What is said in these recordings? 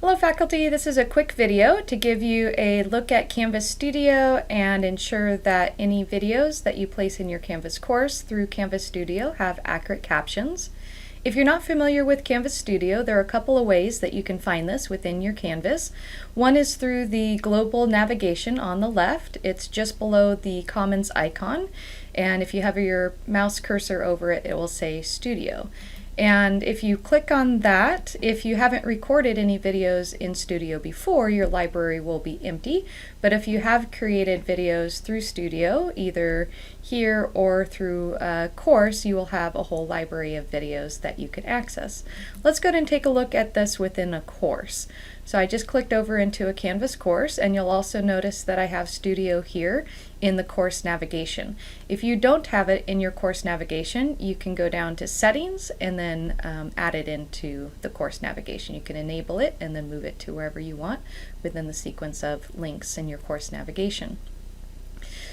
Hello faculty, this is a quick video to give you a look at Canvas Studio and ensure that any videos that you place in your Canvas course through Canvas Studio have accurate captions. If you're not familiar with Canvas Studio, there are a couple of ways that you can find this within your Canvas. One is through the global navigation on the left. It's just below the Commons icon, and if you have your mouse cursor over it, it will say Studio. And if you click on that, if you haven't recorded any videos in Studio before, your library will be empty. But if you have created videos through Studio, either here or through a course, you will have a whole library of videos that you can access. Let's go ahead and take a look at this within a course. So I just clicked over into a Canvas course, and you'll also notice that I have Studio here in the course navigation. If you don't have it in your course navigation, you can go down to Settings and then add it into the course navigation. You can enable it and then move it to wherever you want within the sequence of links in your course navigation.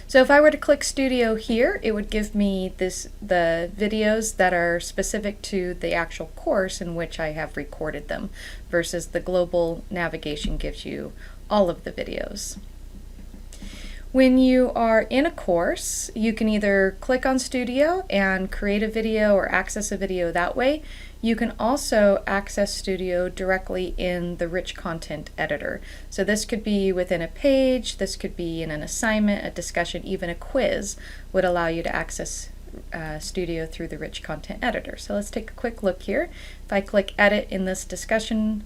So if I were to click Studio here, it would give me the videos that are specific to the actual course in which I have recorded them, versus the global navigation gives you all of the videos. When you are in a course, you can either click on Studio and create a video or access a video that way. You can also access Studio directly in the rich content editor. So this could be within a page, this could be in an assignment, a discussion, even a quiz would allow you to access Studio through the rich content editor. So let's take a quick look here. If I click Edit in this discussion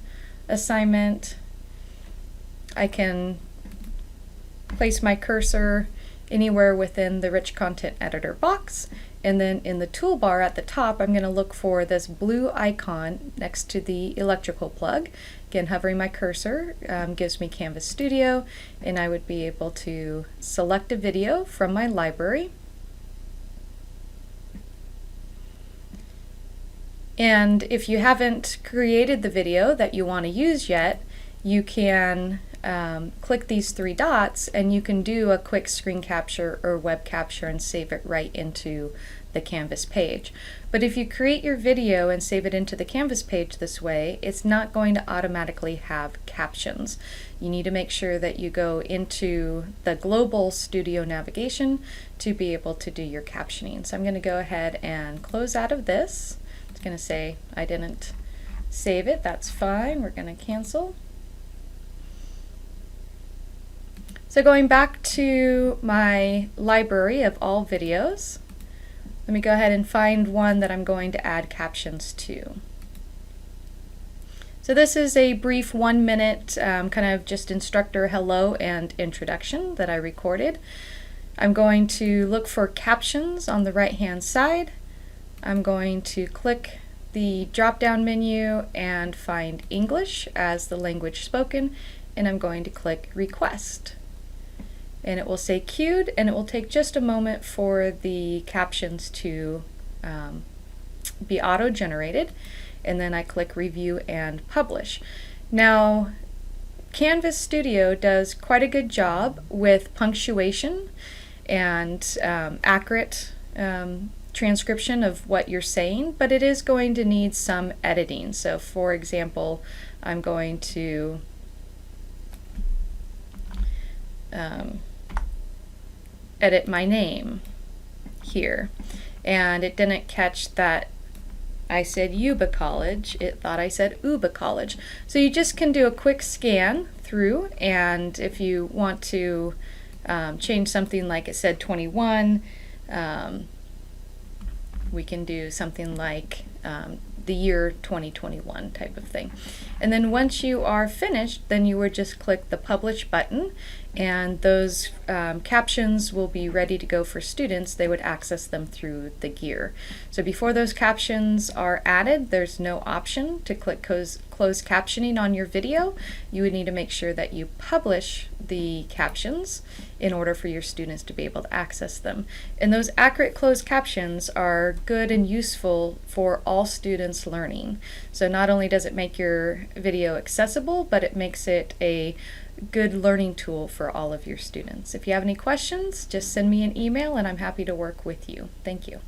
assignment, I can place my cursor anywhere within the rich content editor box, and then in the toolbar at the top I'm going to look for this blue icon next to the electrical plug. Again, hovering my cursor gives me Canvas Studio, and I would be able to select a video from my library. And if you haven't created the video that you want to use yet, you can click these three dots and you can do a quick screen capture or web capture and save it right into the Canvas page. But if you create your video and save it into the Canvas page this way, it's not going to automatically have captions. You need to make sure that you go into the global Studio navigation to be able to do your captioning. So I'm going to go ahead and close out of this. It's going to say I didn't save it. That's fine. We're going to cancel. So going back to my library of all videos, let me go ahead and find one that I'm going to add captions to. So this is a brief 1-minute kind of just instructor hello and introduction that I recorded. I'm going to look for captions on the right hand side. I'm going to click the drop down menu and find English as the language spoken, and I'm going to click request. And it will say queued, and it will take just a moment for the captions to be auto-generated, and then I click review and publish. Now, Canvas Studio does quite a good job with punctuation and accurate transcription of what you're saying, but it is going to need some editing. So for example, I'm going to edit my name here, and it didn't catch that I said Yuba College, it thought I said Uba College. So you just can do a quick scan through, and if you want to change something like it said 21, we can do something like the year 2021 type of thing. And then once you are finished, then you would just click the publish button, and those captions will be ready to go for students. They would access them through the gear. So before those captions are added, there's no option to click close captioning on your video. You would need to make sure that you publish the captions in order for your students to be able to access them. And those accurate closed captions are good and useful for all students learning. So not only does it make your video accessible, but it makes it a good learning tool for all of your students. If you have any questions, just send me an email and I'm happy to work with you. Thank you.